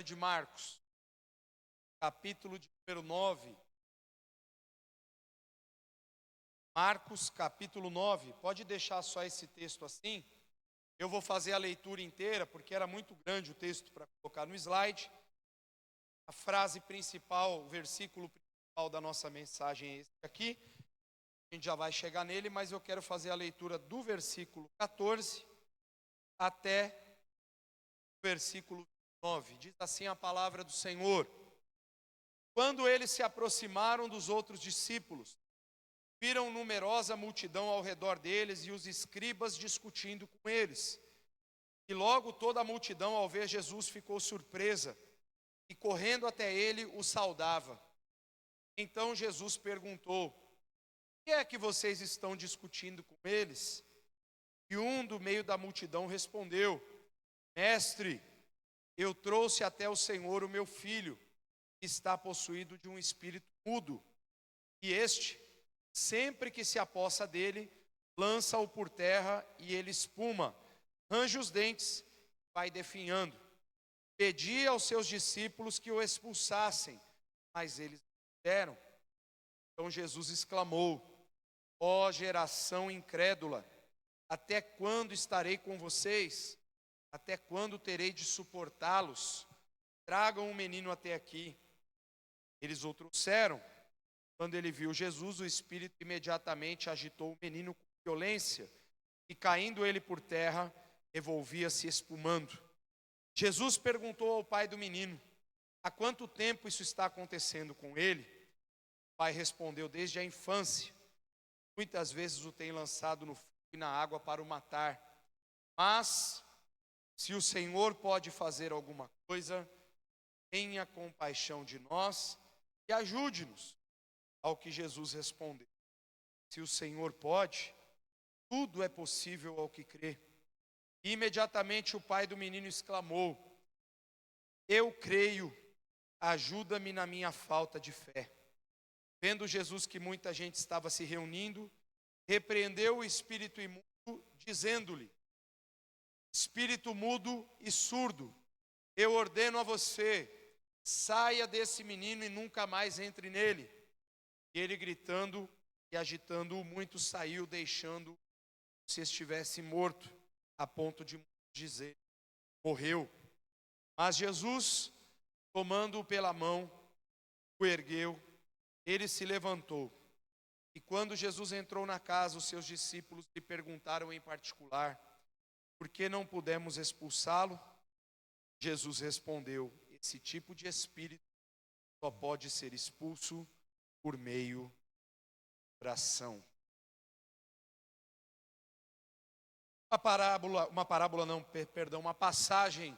de Marcos, capítulo de número 9. Marcos, capítulo 9. Pode deixar só esse texto assim. Eu vou fazer a leitura inteira, porque era muito grande o texto para colocar no slide. A frase principal, o versículo principal da nossa mensagem é esse aqui. A gente já vai chegar nele, mas eu quero fazer a leitura do versículo 14 até o versículo 9. Diz assim a palavra do Senhor: Quando eles se aproximaram dos outros discípulos, viram numerosa multidão ao redor deles e os escribas discutindo com eles. E logo toda a multidão, ao ver Jesus, ficou surpresa e, correndo até ele, o saudava. Então Jesus perguntou: O que é que vocês estão discutindo com eles? E um do meio da multidão respondeu: Mestre, eu trouxe até o Senhor o meu filho, que está possuído de um espírito mudo. E este, sempre que se apossa dele, lança-o por terra e ele espuma, range os dentes, vai definhando. Pedi aos seus discípulos que o expulsassem, mas eles não deram. Então Jesus exclamou: Ó geração incrédula, até quando estarei com vocês? Até quando terei de suportá-los? Tragam o menino até aqui. Eles o trouxeram. Quando ele viu Jesus, o espírito imediatamente agitou o menino com violência, e caindo ele por terra, revolvia-se espumando. Jesus perguntou ao pai do menino: Há quanto tempo isso está acontecendo com ele? O pai respondeu: Desde a infância. Muitas vezes o tem lançado no fogo e na água para o matar. Mas, se o Senhor pode fazer alguma coisa, tenha compaixão de nós e ajude-nos. Ao que Jesus respondeu: Se o Senhor pode, tudo é possível ao que crê. E imediatamente o pai do menino exclamou: Eu creio, ajuda-me na minha falta de fé. Vendo Jesus que muita gente estava se reunindo, repreendeu o espírito imundo, dizendo-lhe: Espírito mudo e surdo, eu ordeno a você, saia desse menino e nunca mais entre nele. E ele, gritando e agitando-o muito, saiu, deixando-o se estivesse morto, a ponto de dizer: morreu. Mas Jesus, tomando-o pela mão, o ergueu, ele se levantou. E quando Jesus entrou na casa, os seus discípulos lhe perguntaram em particular: Por que não pudemos expulsá-lo? Jesus respondeu: Esse tipo de espírito só pode ser expulso por meio de oração. Uma passagem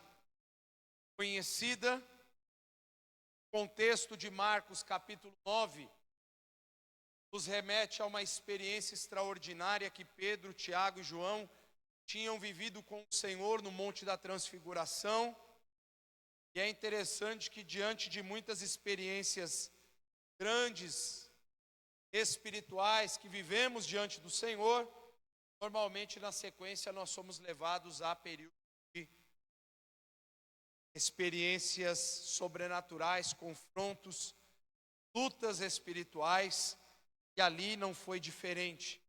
conhecida, contexto de Marcos capítulo 9, nos remete a uma experiência extraordinária que Pedro, Tiago e João tinham vivido com o Senhor no Monte da Transfiguração. E é interessante que, diante de muitas experiências grandes, espirituais, que vivemos diante do Senhor, normalmente na sequência nós somos levados a períodos de experiências sobrenaturais, confrontos, lutas espirituais, e ali não foi diferente.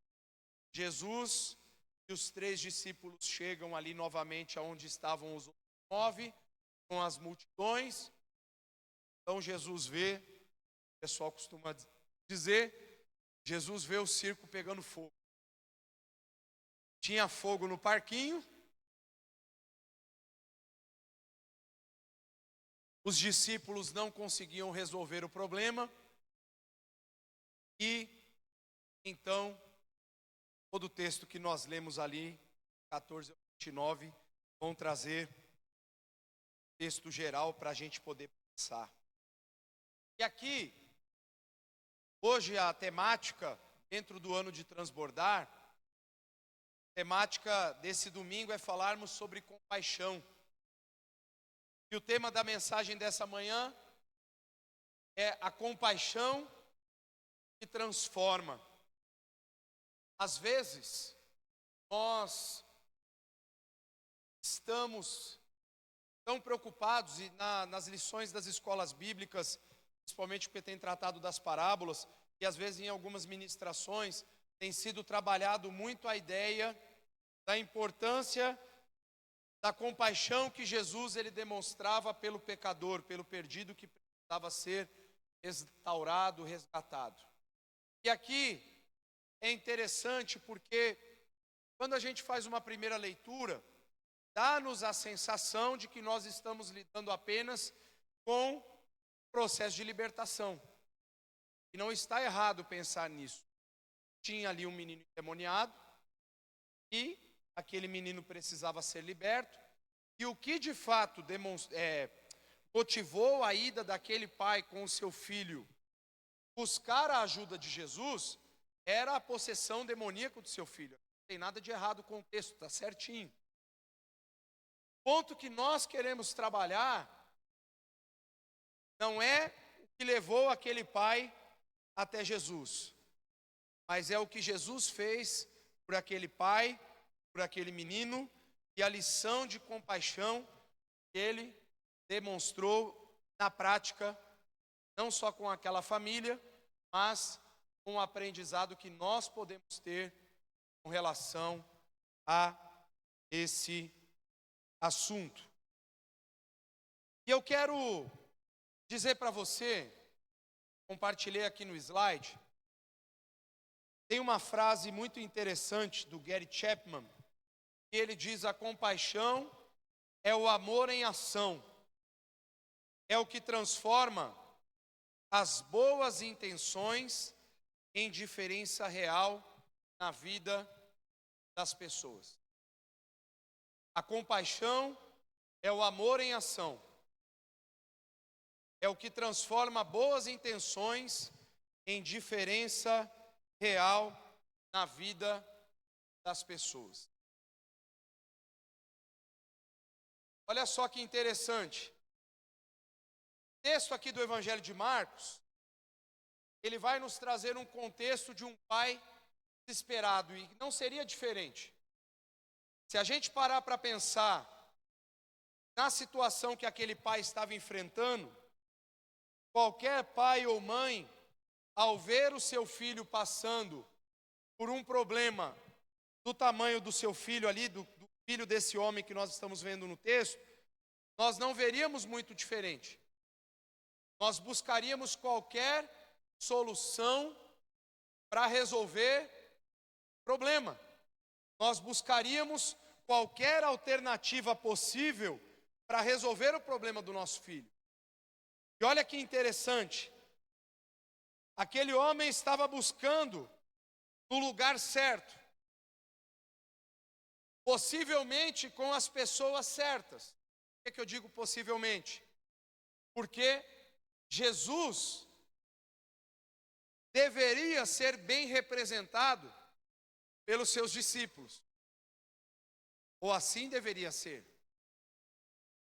Jesus e os 3 discípulos chegam ali novamente aonde estavam os 9, com as multidões. Então Jesus vê, o pessoal costuma dizer, Jesus vê o circo pegando fogo. Tinha fogo no parquinho. Os discípulos não conseguiam resolver o problema. E então, todo o texto que nós lemos ali, 14 a 29, vão trazer texto geral para a gente poder pensar. E aqui, hoje a temática, dentro do ano de transbordar, a temática desse domingo é falarmos sobre compaixão. E o tema da mensagem dessa manhã é a compaixão que transforma. Às vezes, nós estamos tão preocupados, e nas lições das escolas bíblicas, principalmente porque tem tratado das parábolas, e às vezes em algumas ministrações, tem sido trabalhado muito a ideia da importância da compaixão que Jesus ele demonstrava pelo pecador, pelo perdido que precisava ser restaurado, resgatado. E aqui é interessante porque quando a gente faz uma primeira leitura, dá-nos a sensação de que nós estamos lidando apenas com o processo de libertação. E não está errado pensar nisso. Tinha ali um menino endemoniado e aquele menino precisava ser liberto. E o que de fato motivou a ida daquele pai com o seu filho buscar a ajuda de Jesus era a possessão demoníaca do seu filho. Não tem nada de errado com o texto, está certinho. O ponto que nós queremos trabalhar não é o que levou aquele pai até Jesus, mas é o que Jesus fez por aquele pai, por aquele menino, e a lição de compaixão que ele demonstrou na prática, não só com aquela família, mas com o aprendizado que nós podemos ter com relação a esse assunto. E eu quero dizer para você, compartilhei aqui no slide, tem uma frase muito interessante do Gary Chapman, que ele diz: a compaixão é o amor em ação, é o que transforma as boas intenções em diferença real na vida das pessoas. A compaixão é o amor em ação, é o que transforma boas intenções em diferença real na vida das pessoas. Olha só que interessante. O texto aqui do Evangelho de Marcos, ele vai nos trazer um contexto de um pai desesperado, e não seria diferente. Se a gente parar para pensar na situação que aquele pai estava enfrentando, qualquer pai ou mãe, ao ver o seu filho passando por um problema do tamanho do seu filho ali, do filho desse homem que nós estamos vendo no texto, nós não veríamos muito diferente. Nós buscaríamos qualquer solução para resolver o problema. Nós buscaríamos qualquer alternativa possível para resolver o problema do nosso filho. E olha que interessante, aquele homem estava buscando no lugar certo, possivelmente com as pessoas certas. Por que eu digo possivelmente? Porque Jesus deveria ser bem representado pelos seus discípulos, ou assim deveria ser.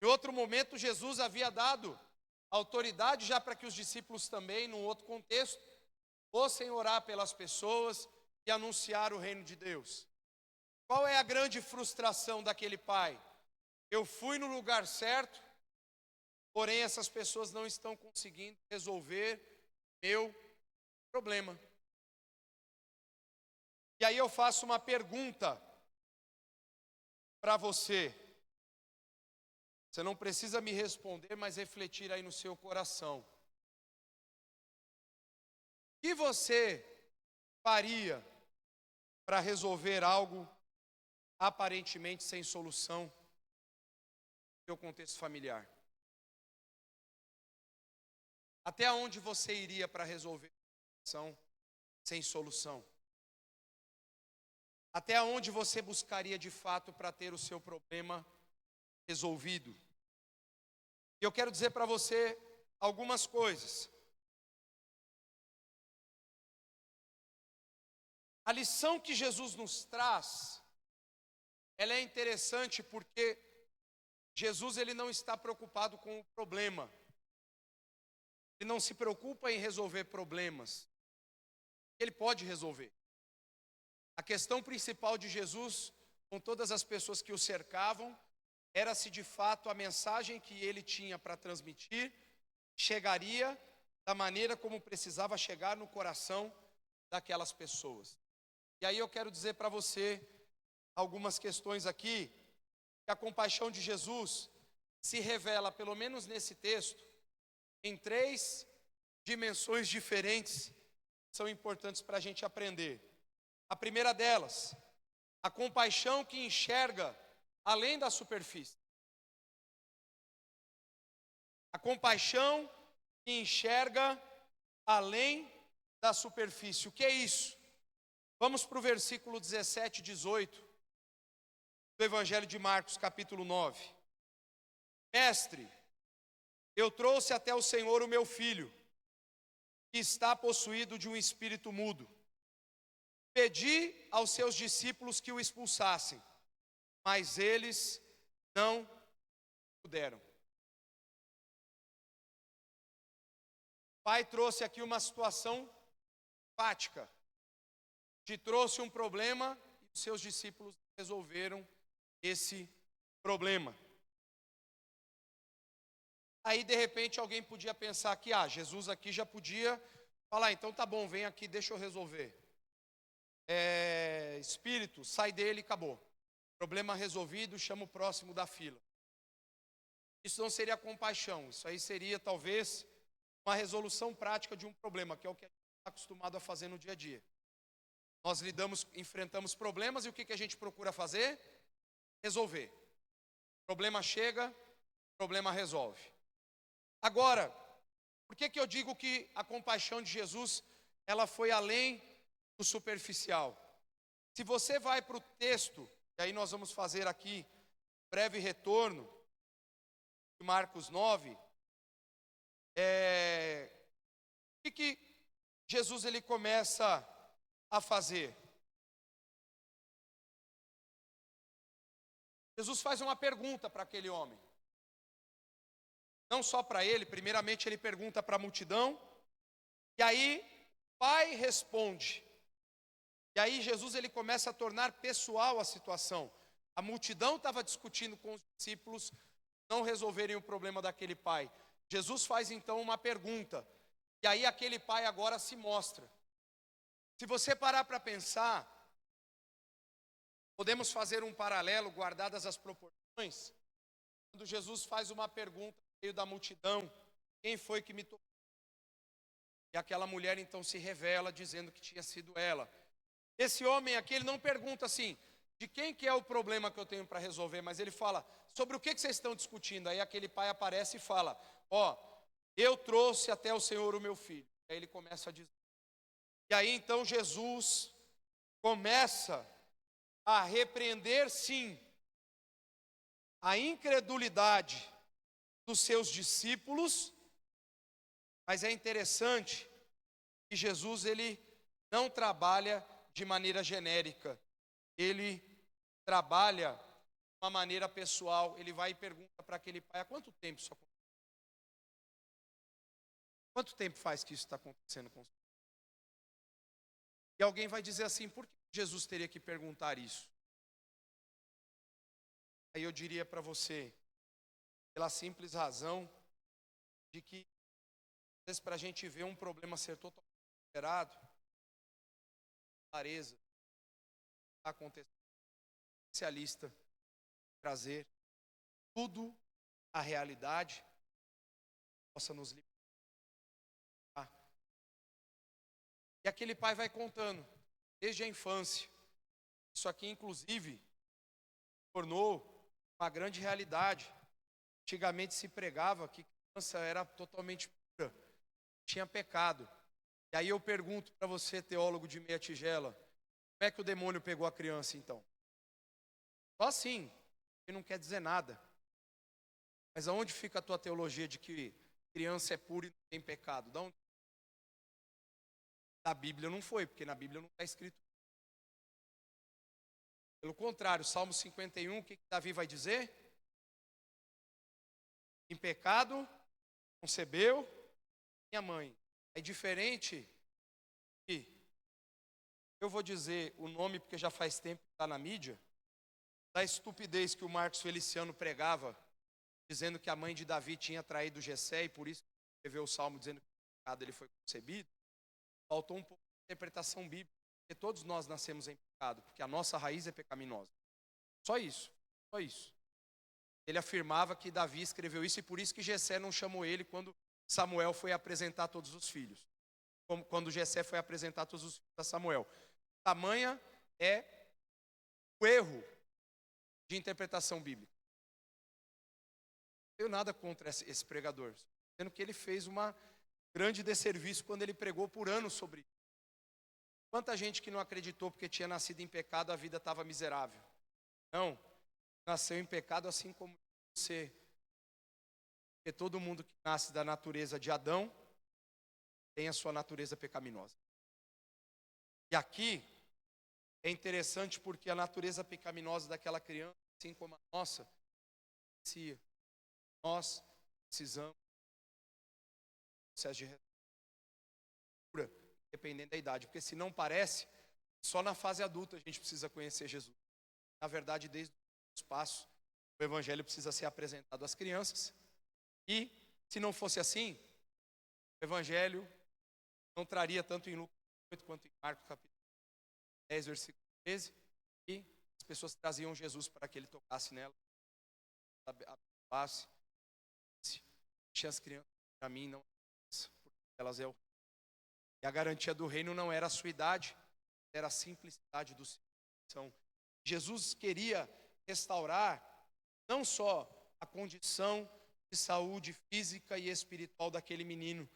Em outro momento, Jesus havia dado autoridade já para que os discípulos também, num outro contexto, fossem orar pelas pessoas e anunciar o reino de Deus. Qual é a grande frustração daquele pai? Eu fui no lugar certo, porém essas pessoas não estão conseguindo resolver meu problema. E aí eu faço uma pergunta para você. Você não precisa me responder, mas refletir aí no seu coração. O que você faria para resolver algo aparentemente sem solução no seu contexto familiar? Até onde você iria para resolver a situação sem solução? Até onde você buscaria de fato para ter o seu problema resolvido? E eu quero dizer para você algumas coisas. A lição que Jesus nos traz, ela é interessante porque Jesus ele não está preocupado com o problema. Ele não se preocupa em resolver problemas. Ele pode resolver. A questão principal de Jesus, com todas as pessoas que o cercavam, era se de fato a mensagem que ele tinha para transmitir chegaria da maneira como precisava chegar no coração daquelas pessoas. E aí eu quero dizer para você algumas questões aqui, que a compaixão de Jesus se revela, pelo menos nesse texto, em 3 dimensões diferentes, que são importantes para a gente aprender. A primeira delas, a compaixão que enxerga além da superfície. A compaixão que enxerga além da superfície. O que é isso? Vamos para o versículo 17 e 18 do Evangelho de Marcos, capítulo 9. Mestre, eu trouxe até o Senhor o meu filho, que está possuído de um espírito mudo. Pedi aos seus discípulos que o expulsassem, mas eles não puderam. O pai trouxe aqui uma situação prática, te trouxe um problema e os seus discípulos resolveram esse problema. Aí de repente alguém podia pensar que Jesus aqui já podia falar, então tá bom, vem aqui, deixa eu resolver. Espírito, sai dele e acabou. Problema resolvido, chama o próximo da fila. Isso não seria compaixão, isso aí seria talvez uma resolução prática de um problema, que é o que a gente está acostumado a fazer no dia a dia. Nós enfrentamos problemas e o que a gente procura fazer? Resolver. Problema chega, problema resolve. Agora, por que eu digo que a compaixão de Jesus, ela foi além do superficial? Se você vai para o texto, e aí nós vamos fazer aqui um breve retorno, de Marcos 9, o que Jesus ele começa a fazer? Jesus faz uma pergunta para aquele homem. Não só para ele, primeiramente ele pergunta para a multidão, e aí o pai responde. E aí Jesus ele começa a tornar pessoal a situação. A multidão estava discutindo com os discípulos, não resolverem o problema daquele pai. Jesus faz então uma pergunta, e aí aquele pai agora se mostra. Se você parar para pensar, podemos fazer um paralelo, guardadas as proporções, quando Jesus faz uma pergunta no meio da multidão, quem foi que me tocou? E aquela mulher então se revela dizendo que tinha sido ela. Esse homem aqui, ele não pergunta assim, de quem que é o problema que eu tenho para resolver, mas ele fala, sobre o que vocês estão discutindo? Aí aquele pai aparece e fala, eu trouxe até o Senhor o meu filho. Aí ele começa a dizer. E aí então Jesus começa a repreender, sim, a incredulidade dos seus discípulos, mas é interessante que Jesus ele não trabalha de maneira genérica, ele trabalha de uma maneira pessoal. Ele vai e pergunta para aquele pai, há quanto tempo isso aconteceu? Quanto tempo faz que isso está acontecendo com você? E alguém vai dizer assim, por que Jesus teria que perguntar isso? Aí eu diria para você, pela simples razão de que, às vezes, para a gente ver um problema ser totalmente superado, clareza, está acontecendo, especialista, trazer tudo à realidade, possa nos libertar. E aquele pai vai contando, desde a infância. Isso aqui, inclusive, tornou uma grande realidade. Antigamente se pregava que criança era totalmente pura, tinha pecado. E aí eu pergunto para você, teólogo de meia tigela, como é que o demônio pegou a criança então? Só assim, que não quer dizer nada. Mas aonde fica a tua teologia de que criança é pura e não tem pecado? Da onde? Da Bíblia não foi, porque na Bíblia não está escrito. Pelo contrário, Salmo 51, o que Davi vai dizer? Em pecado concebeu minha mãe. É diferente que, eu vou dizer o nome porque já faz tempo que está na mídia, da estupidez que o Marcos Feliciano pregava, dizendo que a mãe de Davi tinha traído Jessé e por isso escreveu o Salmo dizendo que o pecado ele foi concebido, faltou um pouco de interpretação bíblica, porque todos nós nascemos em pecado, porque a nossa raiz é pecaminosa. Só isso, só isso. Ele afirmava que Davi escreveu isso e por isso que Jessé não chamou ele quando Samuel foi apresentar todos os filhos. Quando Jessé foi apresentar todos os filhos a Samuel. Tamanha é o erro de interpretação bíblica. Não tenho nada contra esse pregador, sendo que ele fez uma grande desserviço quando ele pregou por anos sobre isso. Quanta gente que não acreditou porque tinha nascido em pecado, a vida estava miserável. Não, nasceu em pecado assim como você. Porque todo mundo que nasce da natureza de Adão tem a sua natureza pecaminosa. E aqui é interessante porque a natureza pecaminosa daquela criança, assim como a nossa, nós precisamos de processo de cura, dependendo da idade. Porque se não parece, só na fase adulta a gente precisa conhecer Jesus. Na verdade, desde os passos, o evangelho precisa ser apresentado às crianças. E, se não fosse assim, o evangelho não traria tanto em Lucas 8 quanto em Marcos capítulo 10, versículo 13. E as pessoas traziam Jesus para que ele tocasse nela, abençoasse, tinha as crianças para mim, não porque elas é o. E a garantia do reino não era a sua idade, era a simplicidade do seu coração. Jesus queria restaurar não só a condição de saúde física e espiritual daquele menino,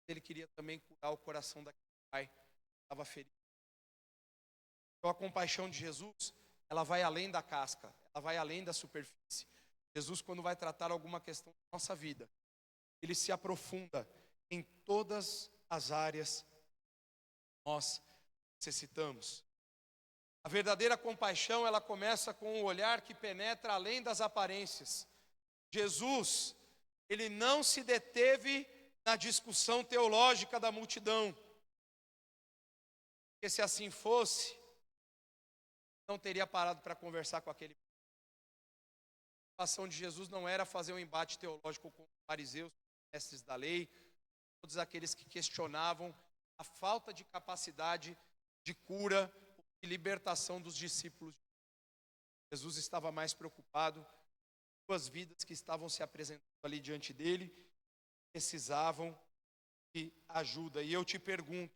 ele queria também curar o coração daquele pai que estava ferido. Então a compaixão de Jesus, ela vai além da casca, ela vai além da superfície. Jesus, quando vai tratar alguma questão da nossa vida, ele se aprofunda em todas as áreas que nós necessitamos. A verdadeira compaixão, ela começa com um olhar que penetra além das aparências. Jesus, ele não se deteve na discussão teológica da multidão. Porque se assim fosse, não teria parado para conversar com aquele. A ação de Jesus não era fazer um embate teológico com os fariseus, mestres da lei, todos aqueles que questionavam a falta de capacidade de cura e libertação dos discípulos. Jesus estava mais preocupado com as vidas que estavam se apresentando ali diante dele, precisavam de ajuda. E eu te pergunto,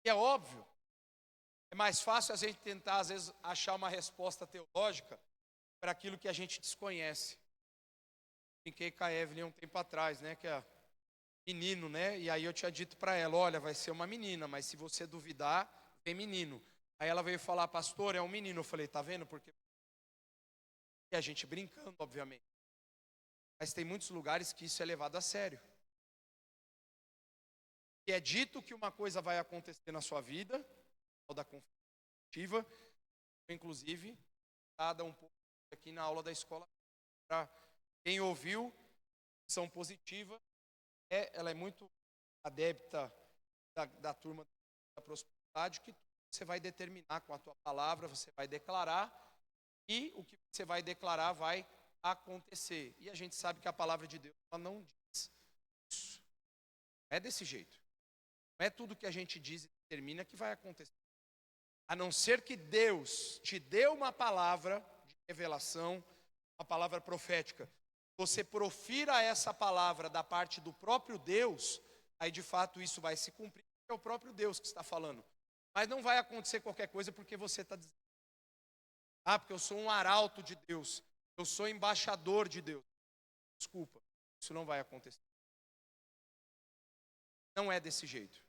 e é óbvio, é mais fácil a gente tentar às vezes achar uma resposta teológica para aquilo que a gente desconhece. Brinquei com a Evelyn um tempo atrás, né, que é menino, né, e aí eu tinha dito para ela, olha, vai ser uma menina, mas se você duvidar, vem menino. Aí ela veio falar, pastor, é um menino. Eu falei, tá vendo? Porque e a gente brincando, obviamente. Mas tem muitos lugares que isso é levado a sério. E é dito que uma coisa vai acontecer na sua vida, ou da confiança, inclusive, dada um pouco aqui na aula da escola. Para quem ouviu, ação positiva, ela é muito adepta da turma da prosperidade, que você vai determinar com a tua palavra, você vai declarar, e o que você vai declarar vai acontecer. E a gente sabe que a palavra de Deus, ela não diz isso. Não é desse jeito. Não é tudo que a gente diz e determina que vai acontecer. A não ser que Deus te dê uma palavra de revelação, uma palavra profética. Você profira essa palavra da parte do próprio Deus, aí de fato isso vai se cumprir, é o próprio Deus que está falando. Mas não vai acontecer qualquer coisa porque você está dizendo. Ah, porque eu sou um arauto de Deus, eu sou embaixador de Deus. Desculpa, isso não vai acontecer. Não é desse jeito.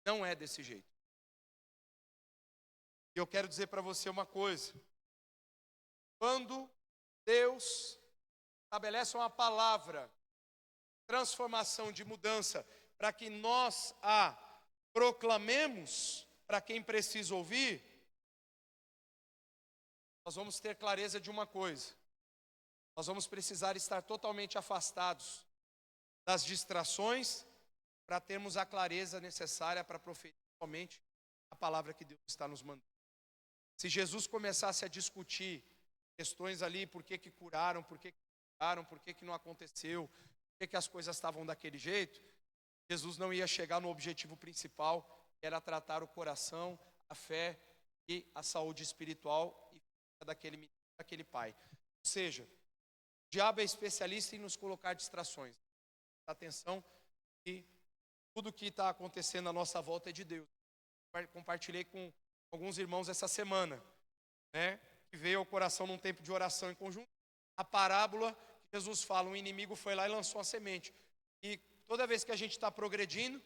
Não é desse jeito. E eu quero dizer para você uma coisa. Quando Deus estabelece uma palavra, transformação, de mudança, para que nós a proclamemos para quem precisa ouvir, nós vamos ter clareza de uma coisa. Nós vamos precisar estar totalmente afastados das distrações para termos a clareza necessária para proferir somente a palavra que Deus está nos mandando. Se Jesus começasse a discutir questões ali, por que curaram, por que curaram, por que não aconteceu, por que as coisas estavam daquele jeito, Jesus não ia chegar no objetivo principal, que era tratar o coração, a fé e a saúde espiritual e daquele menino, daquele pai. Ou seja, o diabo é especialista em nos colocar distrações. Atenção, que tudo que está acontecendo à nossa volta é de Deus. Compartilhei com alguns irmãos essa semana, né, que veio ao coração num tempo de oração em conjunto, a parábola que Jesus fala, um inimigo foi lá e lançou a semente. E toda vez que a gente está progredindo,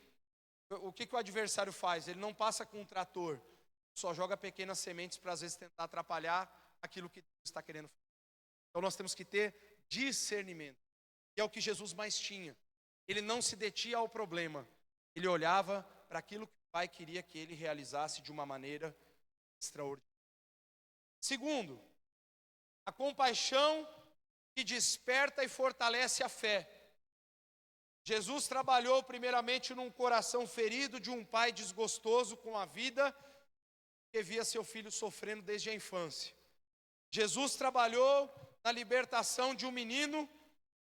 o que o adversário faz? Ele não passa com um trator, só joga pequenas sementes para às vezes tentar atrapalhar aquilo que Deus está querendo fazer. Então nós temos que ter discernimento, e é o que Jesus mais tinha. Ele não se detinha ao problema, ele olhava para aquilo que o Pai queria que ele realizasse de uma maneira extraordinária. Segundo, a compaixão que desperta e fortalece a fé. Jesus trabalhou primeiramente num coração ferido de um pai desgostoso com a vida, que via seu filho sofrendo desde a infância. Jesus trabalhou na libertação de um menino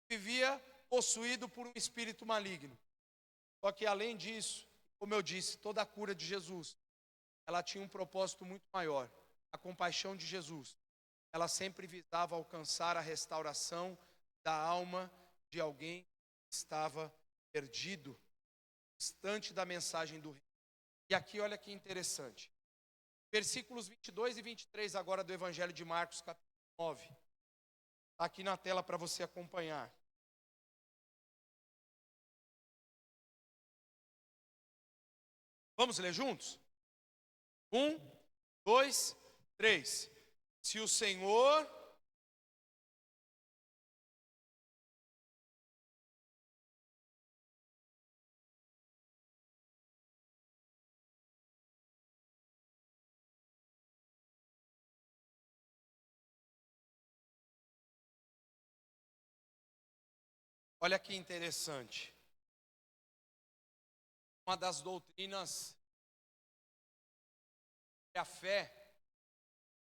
que vivia possuído por um espírito maligno. Só que além disso, como eu disse, toda a cura de Jesus, ela tinha um propósito muito maior. A compaixão de Jesus, ela sempre visava alcançar a restauração da alma de alguém que estava perdido, distante da mensagem do reino. E aqui olha que interessante. Versículos 22 e 23 agora do Evangelho de Marcos, capítulo 9. Está aqui na tela para você acompanhar. Vamos ler juntos? 1, 2, 3. Se o Senhor... Olha que interessante. Uma das doutrinas é a fé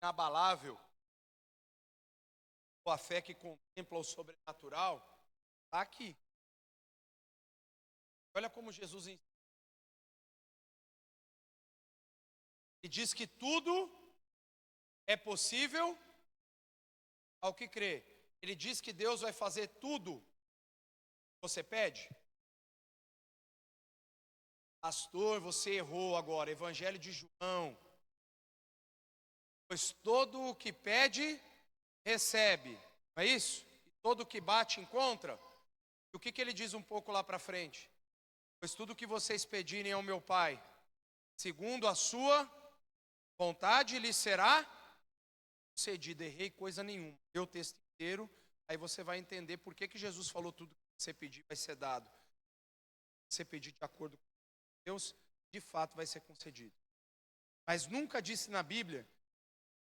inabalável, ou a fé que contempla o sobrenatural, está aqui. Olha como Jesus ensina. E diz que tudo é possível ao que crê. Ele diz que Deus vai fazer tudo que você pede. Pastor, você errou agora. Evangelho de João. Pois todo o que pede, recebe. Não é isso? E todo o que bate, encontra. E o que ele diz um pouco lá para frente? Pois tudo o que vocês pedirem ao meu Pai, segundo a sua vontade, lhe será concedido. Errei coisa nenhuma. Deu o texto inteiro, aí você vai entender por que Jesus falou tudo que você pedir vai ser dado. Se você pedir de acordo com Deus, de fato vai ser concedido. Mas nunca disse na Bíblia,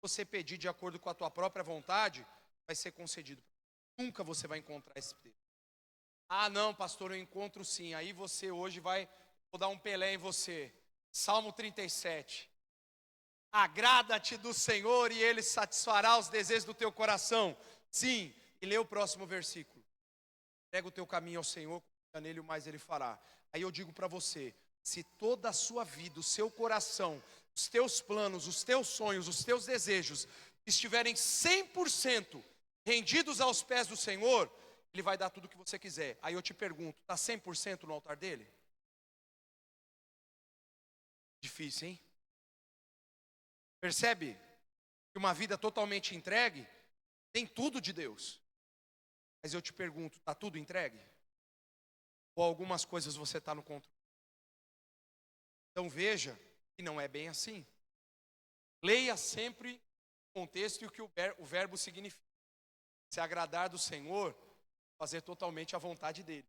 você pedir de acordo com a tua própria vontade, vai ser concedido. Nunca você vai encontrar esse texto. Ah não, pastor, eu encontro sim. Aí você hoje vou dar um Pelé em você. Salmo 37. Agrada-te do Senhor e Ele satisfará os desejos do teu coração. Sim, e lê o próximo versículo. Pega o teu caminho ao Senhor, confia nele, o mais Ele fará. Aí eu digo para você, se toda a sua vida, o seu coração, os teus planos, os teus sonhos, os teus desejos estiverem 100% rendidos aos pés do Senhor, Ele vai dar tudo o que você quiser. Aí eu te pergunto, está 100% no altar dele? Difícil, hein? Percebe que uma vida totalmente entregue tem tudo de Deus. Mas eu te pergunto, está tudo entregue? Ou algumas coisas você está no controle? Então veja que não é bem assim. Leia sempre o contexto e o que o verbo significa. Se agradar do Senhor, fazer totalmente a vontade dEle.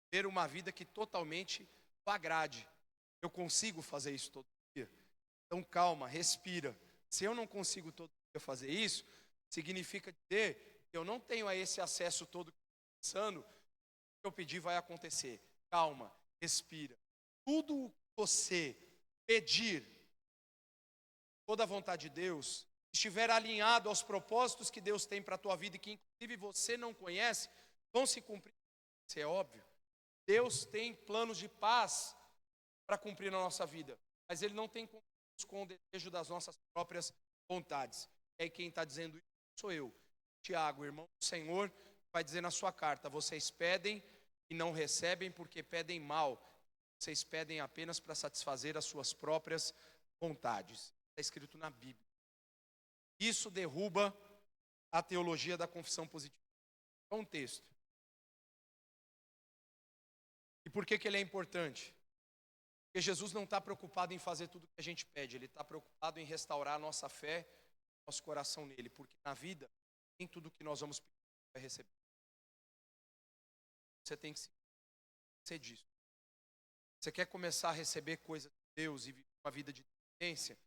Ter uma vida que totalmente o agrade. Eu consigo fazer isso todo dia? Então calma, respira. Se eu não consigo todo dia fazer isso, significa dizer que eu não tenho a esse acesso todo pensando, o que eu pedir vai acontecer. Calma, respira. Tudo o que você pedir, toda a vontade de Deus, estiver alinhado aos propósitos que Deus tem para a tua vida e que inclusive você não conhece, vão se cumprir. Isso é óbvio. Deus tem planos de paz para cumprir na nossa vida, mas Ele não tem compromisso com o desejo das nossas próprias vontades. E aí quem está dizendo isso sou eu. Tiago, irmão do Senhor, vai dizer na sua carta: vocês pedem e não recebem porque pedem mal. Vocês pedem apenas para satisfazer as suas próprias vontades. Está escrito na Bíblia. Isso derruba a teologia da confissão positiva. É um texto. E por que ele é importante? Porque Jesus não está preocupado em fazer tudo o que a gente pede. Ele está preocupado em restaurar a nossa fé, nosso coração nele. Porque na vida, nem tudo que nós vamos pedir vai receber. Você tem que ser disso. Você quer começar a receber coisas de Deus e viver uma vida de dependência?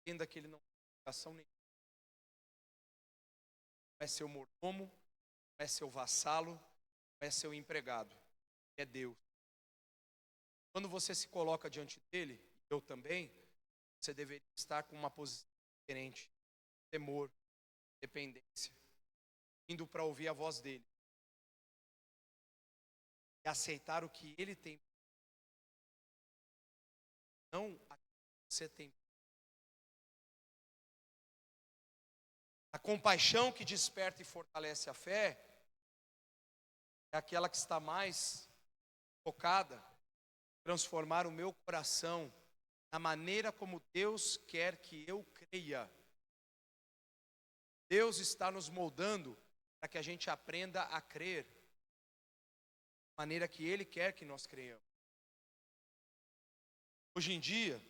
Entenda que Ele não tem obrigação nenhuma. Não é seu mordomo, não é seu vassalo, não é seu empregado. É Deus. Quando você se coloca diante dele, eu também, você deveria estar com uma posição diferente. Temor, dependência. Indo para ouvir a voz dele. E aceitar o que ele tem. Não aquilo que você tem. A compaixão que desperta e fortalece a fé é aquela que está mais focada em transformar o meu coração na maneira como Deus quer que eu creia. Deus está nos moldando para que a gente aprenda a crer da maneira que Ele quer que nós creiamos. Hoje em dia,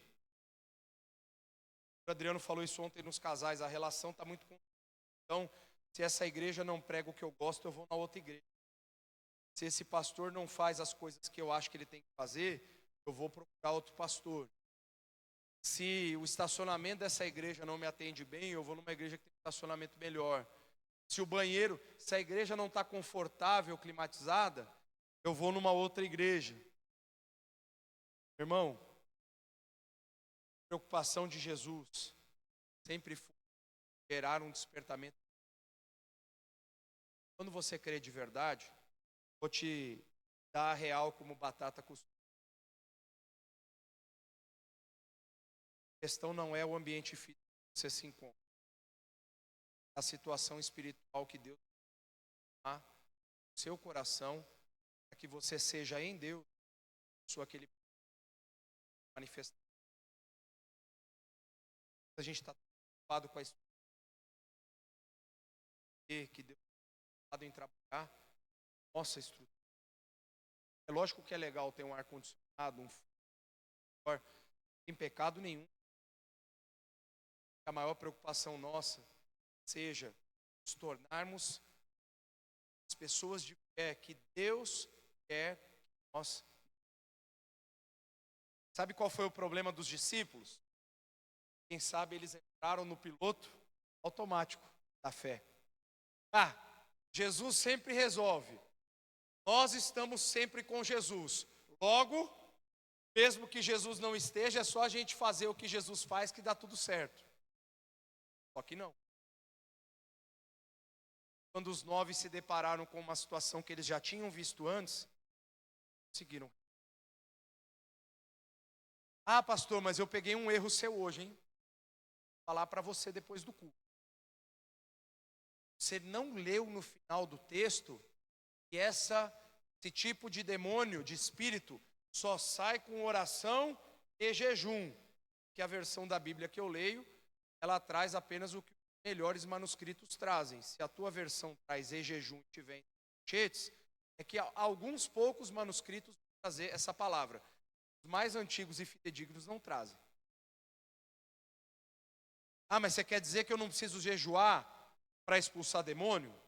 o Adriano falou isso ontem nos casais, a relação está muito complicada. Então, se essa igreja não prega o que eu gosto, eu vou na outra igreja. Se esse pastor não faz as coisas que eu acho que ele tem que fazer, eu vou procurar outro pastor. Se o estacionamento dessa igreja não me atende bem, eu vou numa igreja que tem um estacionamento melhor. Se o banheiro, se a igreja não está confortável, climatizada, eu vou numa outra igreja. Irmão, a preocupação de Jesus sempre foi gerar um despertamento. Quando você crê de verdade, vou te dar a real como batata costura. A questão não é o ambiente físico que você se encontra. É a situação espiritual que Deus dá no seu coração, para que você seja em Deus, sua aquele manifestação. A gente está preocupado com a história que Deus está preocupado em trabalhar nossa estrutura. É lógico que é legal ter um ar-condicionado, sem pecado nenhum. A maior preocupação nossa seja nos tornarmos as pessoas de fé que Deus quer que nós. Sabe qual foi o problema dos discípulos? Quem sabe eles entraram no piloto automático da fé. Jesus sempre resolve. Nós estamos sempre com Jesus. Logo, mesmo que Jesus não esteja, é só a gente fazer o que Jesus faz que dá tudo certo. Só que não. Quando os 9 se depararam com uma situação que eles já tinham visto antes, seguiram. Pastor, mas eu peguei um erro seu hoje, hein? Vou falar para você depois do culto. Você não leu no final do texto que esse tipo de demônio, de espírito, só sai com oração e jejum. Que a versão da Bíblia que eu leio, ela traz apenas o que os melhores manuscritos trazem. Se a tua versão traz e jejum e tiver em chetes, é que alguns poucos manuscritos vão trazer essa palavra. Os mais antigos e fidedignos não trazem. Mas você quer dizer que eu não preciso jejuar para expulsar demônio? Vou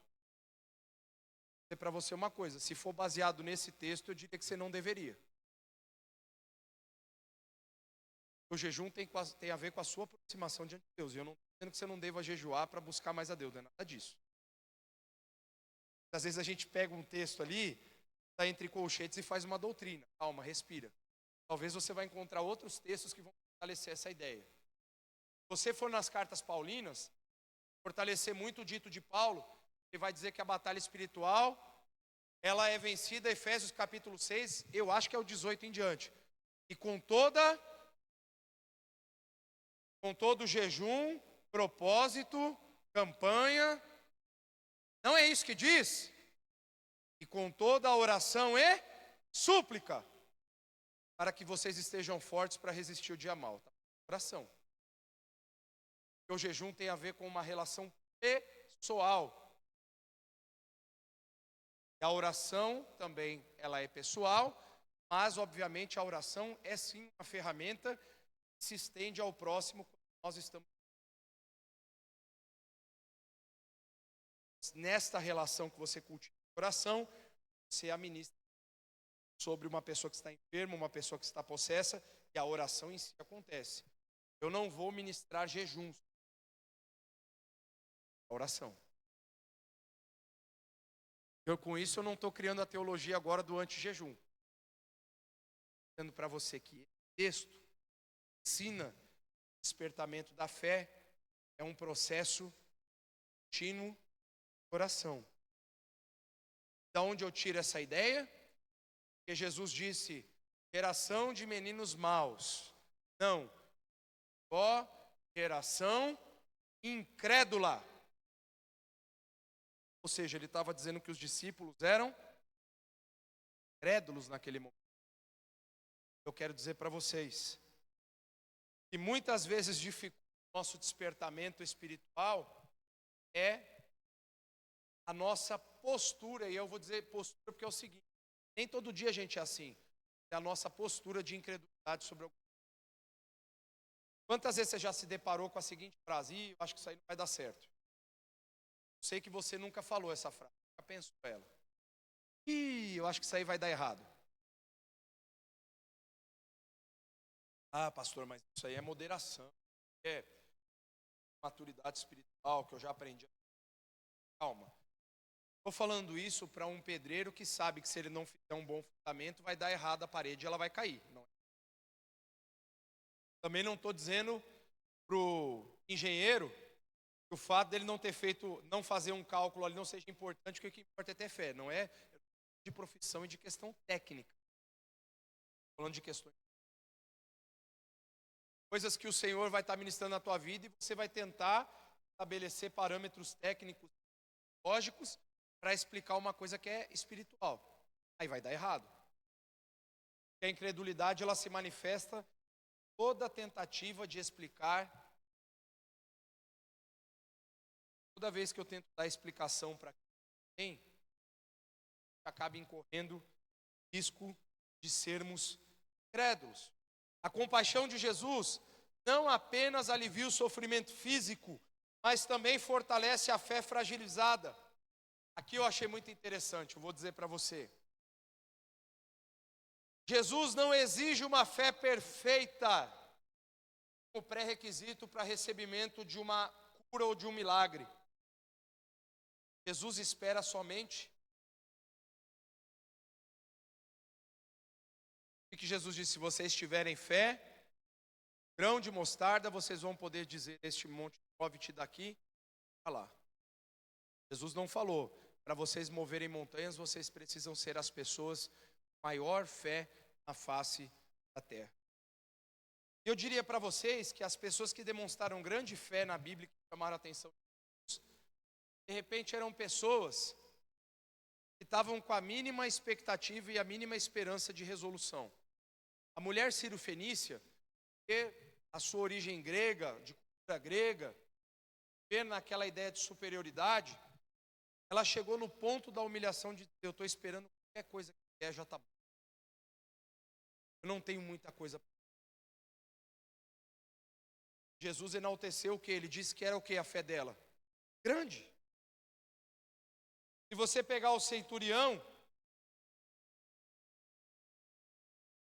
dizer para você uma coisa, se for baseado nesse texto, eu diria que você não deveria. O jejum tem a ver com a sua aproximação diante de Deus. E eu não estou dizendo que você não deva jejuar para buscar mais a Deus, não é nada disso. Às vezes a gente pega um texto ali, está entre colchetes e faz uma doutrina. Calma, respira. Talvez você vai encontrar outros textos que vão fortalecer essa ideia. Se você for nas cartas paulinas, fortalecer muito o dito de Paulo, ele vai dizer que a batalha espiritual, ela é vencida, Efésios capítulo 6, eu acho que é o 18 em diante. E com todo jejum, propósito, campanha, não é isso que diz? E com toda a oração e súplica, para que vocês estejam fortes para resistir o dia mau. Tá? Oração. Porque o jejum tem a ver com uma relação pessoal. E a oração também, ela é pessoal, mas obviamente a oração é sim uma ferramenta que se estende ao próximo quando nós estamos nesta relação que você cultiva a oração, você administra sobre uma pessoa que está enferma, uma pessoa que está possessa, e a oração em si acontece. Eu não vou ministrar jejuns. A oração. Com isso eu não estou criando a teologia agora do anti-jejum. Dizendo para você que esse texto ensina o despertamento da fé, é um processo contínuo de oração. Da onde eu tiro essa ideia? Porque Jesus disse, geração de meninos maus. Não, ó geração incrédula. Ou seja, ele estava dizendo que os discípulos eram incrédulos naquele momento. Eu quero dizer para vocês que muitas vezes dificulta o nosso despertamento espiritual é a nossa postura, e eu vou dizer postura porque é o seguinte, nem todo dia a gente é assim, é a nossa postura de incredulidade sobre alguma coisa. Quantas vezes você já se deparou com a seguinte frase, eu acho que isso aí não vai dar certo. Eu sei que você nunca falou essa frase, nunca pensou ela. Eu acho que isso aí vai dar errado. Ah, pastor, mas isso aí é moderação, é maturidade espiritual que eu já aprendi. Calma. Estou falando isso para um pedreiro que sabe que se ele não fizer um bom fundamento, vai dar errado a parede e ela vai cair. Não. Também não estou dizendo para o engenheiro que o fato dele não ter feito, não fazer um cálculo ali não seja importante, porque o que importa é ter fé. Não é de profissão e de questão técnica. Estou falando de questões. Coisas que o Senhor vai estar ministrando na tua vida e você vai tentar estabelecer parâmetros técnicos, lógicos, para explicar uma coisa que é espiritual. Aí vai dar errado. Porque a incredulidade, ela se manifesta toda tentativa de explicar. Toda vez que eu tento dar explicação para quem, acaba incorrendo risco de sermos crédulos. A compaixão de Jesus não apenas alivia o sofrimento físico, mas também fortalece a fé fragilizada. Aqui eu achei muito interessante, eu vou dizer para você. Jesus não exige uma fé perfeita como pré-requisito para recebimento de uma cura ou de um milagre. Jesus espera somente. O que Jesus disse? Se vocês tiverem fé, grão de mostarda, vocês vão poder dizer este monte, move-te daqui para lá. Jesus não falou, para vocês moverem montanhas, vocês precisam ser as pessoas com maior fé na face da terra. Eu diria para vocês que as pessoas que demonstraram grande fé na Bíblia, que chamaram a atenção de Jesus, de repente eram pessoas que estavam com a mínima expectativa e a mínima esperança de resolução. A mulher Ciro-fenícia, que a sua origem grega, de cultura grega, ver naquela ideia de superioridade, ela chegou no ponto da humilhação de eu estou esperando qualquer coisa que já está bom. Eu não tenho muita coisa. Jesus enalteceu o que? Ele disse que era o que a fé dela? Grande. Se você pegar o centurião,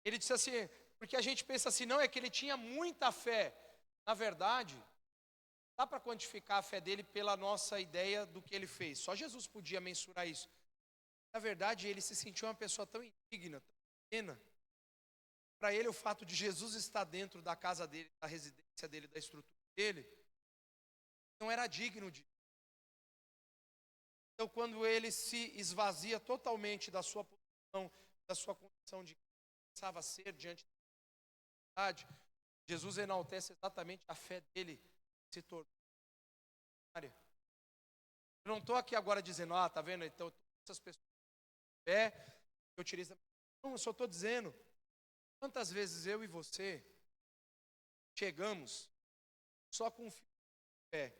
ele disse assim, porque a gente pensa assim, não, é que ele tinha muita fé. Na verdade, dá para quantificar a fé dele pela nossa ideia do que ele fez. Só Jesus podia mensurar isso. Na verdade, ele se sentiu uma pessoa tão indigna, tão pequena. Para ele, o fato de Jesus estar dentro da casa dele, da residência dele, da estrutura dele não era digno de. Então, quando ele se esvazia totalmente da sua posição, da sua condição de que precisava ser diante da verdade, Jesus enaltece exatamente a fé dele se tornou. Eu não estou aqui agora dizendo, tá vendo? Então, essas pessoas de fé, eu utilizo. Não, eu só estou dizendo, quantas vezes eu e você chegamos só com um fio de fé,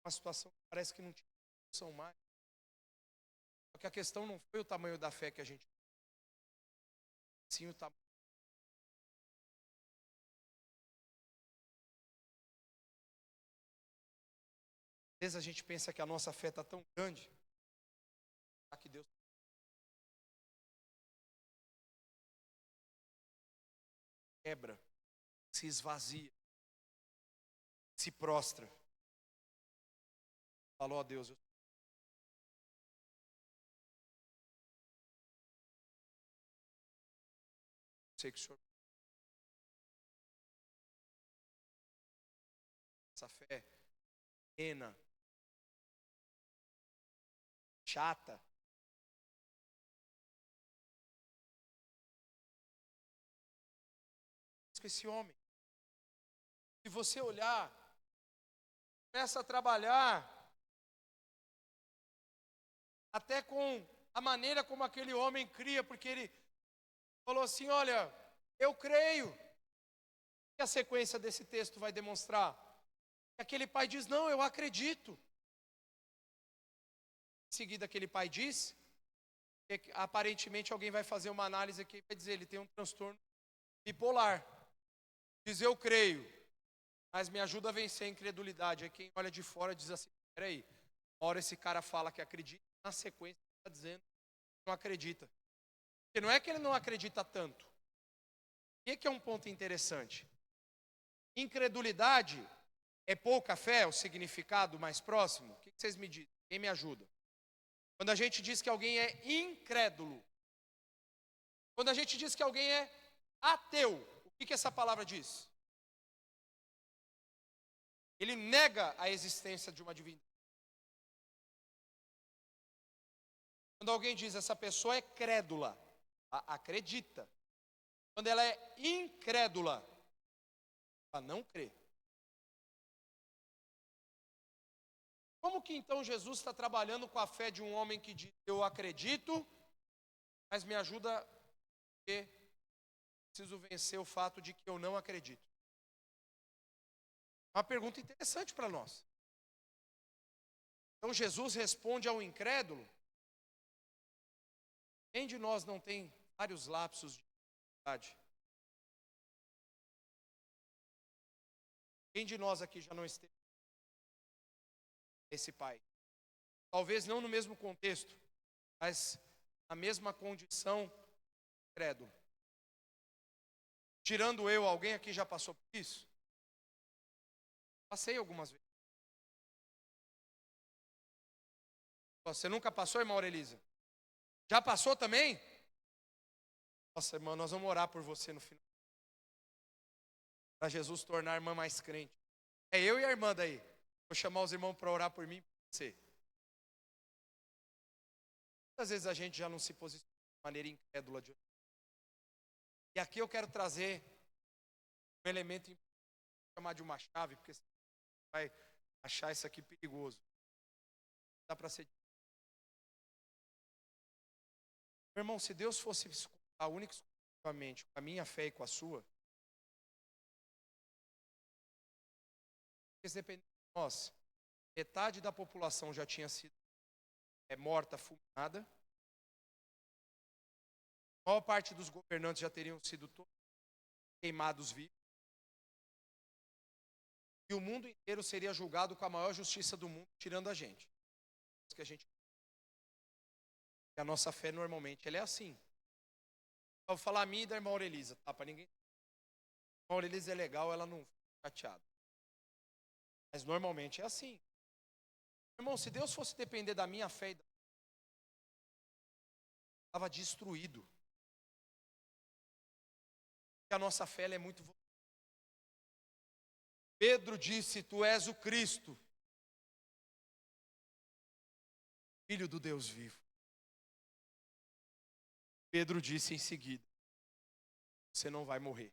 uma situação que parece que não tinha solução mais. Só que a questão não foi o tamanho da fé que a gente tinha, sim o tamanho. Às vezes a gente pensa que a nossa fé está tão grande, que Deus quebra, se esvazia, se prostra. Falou a Deus, eu sei que o Senhor, essa fé pequena, chata, com esse homem. Se você olhar, começa a trabalhar até com a maneira como aquele homem cria, porque ele falou assim, olha, eu creio. E a sequência desse texto vai demonstrar. Aquele pai diz, não, eu acredito. Em seguida, aquele pai diz, que aparentemente alguém vai fazer uma análise aqui e vai dizer, ele tem um transtorno bipolar. Diz, eu creio, mas me ajuda a vencer a incredulidade. Aí quem olha de fora diz assim, peraí, uma hora esse cara fala que acredita, na sequência está dizendo que não acredita. Porque não é que ele não acredita tanto. O que é um ponto interessante? Incredulidade é pouca fé, o significado mais próximo? O que vocês me dizem? Quem me ajuda? Quando a gente diz que alguém é incrédulo, quando a gente diz que alguém é ateu, o que essa palavra diz? Ele nega a existência de uma divindade. Quando alguém diz essa pessoa é crédula, acredita. Quando ela é incrédula, ela não crê. Como que então Jesus está trabalhando com a fé de um homem que diz, eu acredito, mas me ajuda porque preciso vencer o fato de que eu não acredito? Uma pergunta interessante para nós. Então Jesus responde ao incrédulo. Quem de nós não tem vários lapsos de verdade? Quem de nós aqui já não esteve esse pai? Talvez não no mesmo contexto, mas na mesma condição, incrédulo. Tirando eu, alguém aqui já passou por isso? Passei algumas vezes. Você nunca passou, irmã Aurelisa? Já passou também? Nossa, irmã, nós vamos orar por você no final. Para Jesus tornar a irmã mais crente. É eu e a irmã daí. Vou chamar os irmãos para orar por mim e por você. Muitas vezes a gente já não se posiciona de maneira incrédula. E aqui eu quero trazer um elemento importante, chamar de uma chave, porque você vai achar isso aqui perigoso. Dá para ser. Meu irmão, se Deus fosse a única exclusivamente com a minha fé e com a sua, se depender de nós, metade da população já tinha sido morta, fulminada. A maior parte dos governantes já teriam sido queimados vivos. E o mundo inteiro seria julgado com a maior justiça do mundo, tirando a gente. E a nossa fé normalmente ela é assim. Eu vou falar a minha e da irmã Aurelisa, tá? Para ninguém. A irmã Aurelisa é legal, ela não fica chateada. Mas normalmente é assim. Irmão, se Deus fosse depender da minha fé, estava destruído. Porque a nossa fé ela é muito. Pedro disse: Tu és o Cristo, Filho do Deus vivo. Pedro disse em seguida: Você não vai morrer.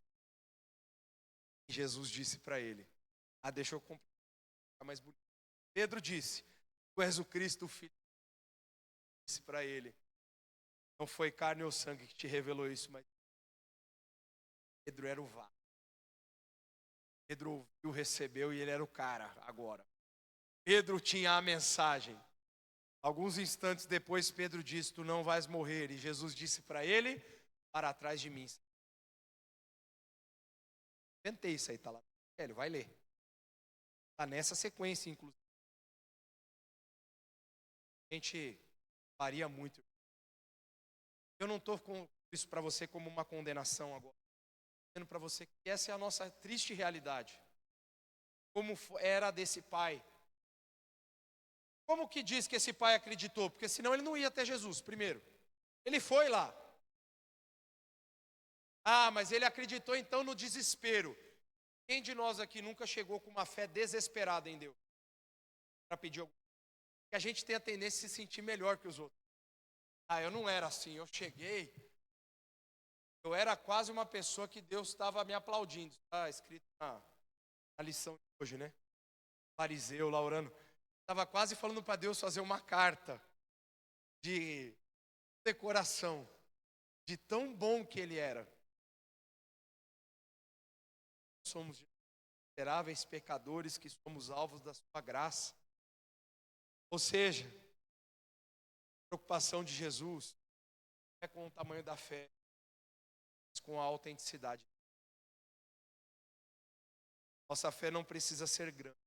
E Jesus disse para ele: deixa eu ficar mais bonito. Pedro disse: Tu és o Cristo, Filho. Disse para ele: Não foi carne ou sangue que te revelou isso, mas Pedro era o vaso. Pedro ouviu, recebeu e ele era o cara agora. Pedro tinha a mensagem. Alguns instantes depois, Pedro disse: Tu não vais morrer. E Jesus disse para ele: Para trás de mim. Inventei isso aí, está lá. Ele vai ler. Está nessa sequência, inclusive. A gente varia muito. Eu não estou com isso para você como uma condenação agora. Estou dizendo para você que essa é a nossa triste realidade. Como era desse pai. Como que diz que esse pai acreditou? Porque senão ele não ia até Jesus, primeiro. Ele foi lá. Mas ele acreditou então no desespero. Quem de nós aqui nunca chegou com uma fé desesperada em Deus? Para pedir algo? Que a gente tem a tendência a se sentir melhor que os outros. Eu não era assim, eu cheguei. Eu era quase uma pessoa que Deus estava me aplaudindo. Está escrito na lição de hoje, né? Fariseu, lá orando. Estava quase falando para Deus fazer uma carta de decoração, de tão bom que ele era. Somos miseráveis pecadores que somos alvos da sua graça. Ou seja, a preocupação de Jesus não é com o tamanho da fé, mas com a autenticidade. Nossa fé não precisa ser grande.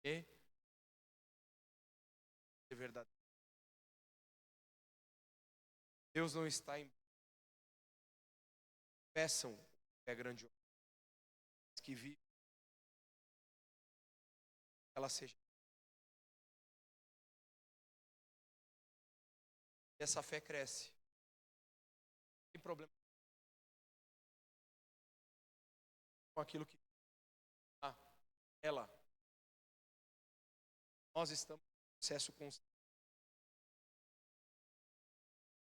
É verdade. Deus não está em... Peçam que é grandioso. Que vive. Ela seja. E essa fé cresce. Não tem problema com aquilo que ela. Nós estamos em processo constante.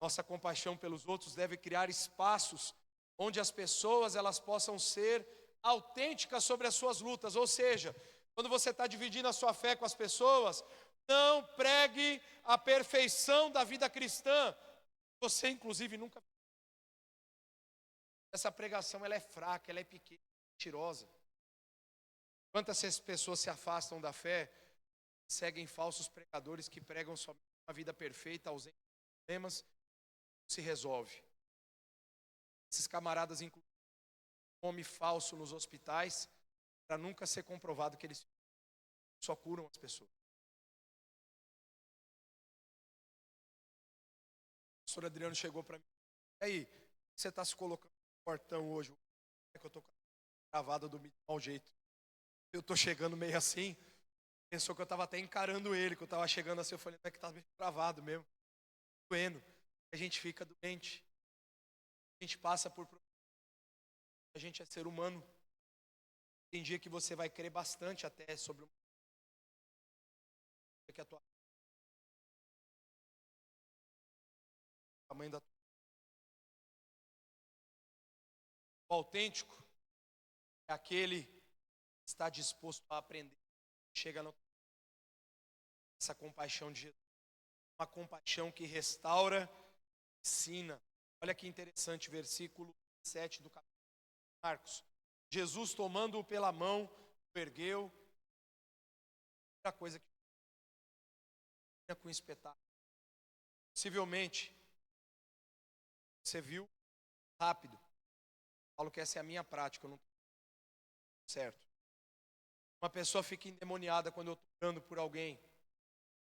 Nossa compaixão pelos outros deve criar espaços onde as pessoas elas possam ser autênticas sobre as suas lutas. Ou seja, quando você está dividindo a sua fé com as pessoas, não pregue a perfeição da vida cristã. Você, inclusive, nunca... Essa pregação ela é fraca, ela é pequena, mentirosa. Quantas pessoas se afastam da fé, seguem falsos pregadores que pregam somente uma vida perfeita, ausente de problemas, se resolve. Esses camaradas incluem nome falso nos hospitais para nunca ser comprovado que eles só curam as pessoas. O pastor Adriano chegou para mim: E aí, você está se colocando no portão hoje? É que eu estou gravado do mau jeito. Eu estou chegando meio assim. Pensou que eu estava até encarando ele, que eu estava chegando assim. Eu falei: Não é que está travado mesmo, doendo. A gente fica doente. A gente passa por... A gente é ser humano. Tem dia que você vai crer bastante até sobre o tamanho da... O autêntico é aquele que está disposto a aprender. Chega no... essa compaixão de Jesus. Uma compaixão que restaura, ensina. Olha que interessante, versículo 7 do capítulo de Marcos. Jesus, tomando-o pela mão, o ergueu. Outra coisa que com espetáculo. Possivelmente, você viu rápido. Falo que essa é a minha prática, eu não certo. Uma pessoa fica endemoniada quando eu estou orando por alguém.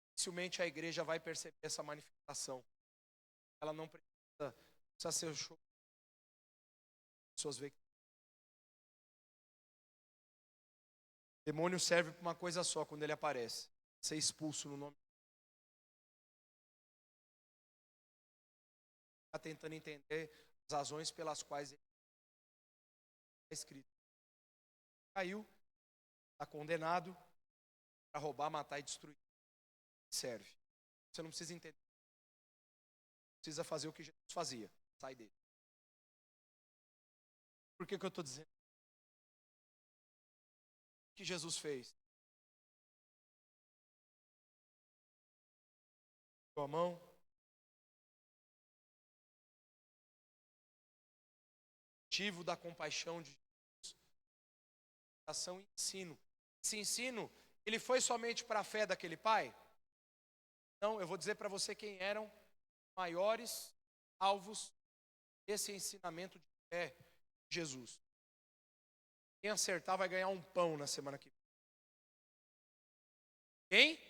Dificilmente a igreja vai perceber essa manifestação. Ela não precisa ser show. As pessoas veem que o demônio serve para uma coisa só quando ele aparece: ser expulso no nome. Está tentando entender as razões pelas quais ele é escrito. Caiu. está condenado para roubar, matar e destruir. Serve. Você não precisa entender. Precisa fazer o que Jesus fazia. Sai dele. Por que eu estou dizendo? O que Jesus fez? Sua mão. Motivo da compaixão de Jesus. Ação e ensino. Esse ensino, ele foi somente para a fé daquele pai? Não, eu vou dizer para você quem eram maiores alvos desse ensinamento de fé de Jesus. Quem acertar vai ganhar um pão na semana que vem. Quem?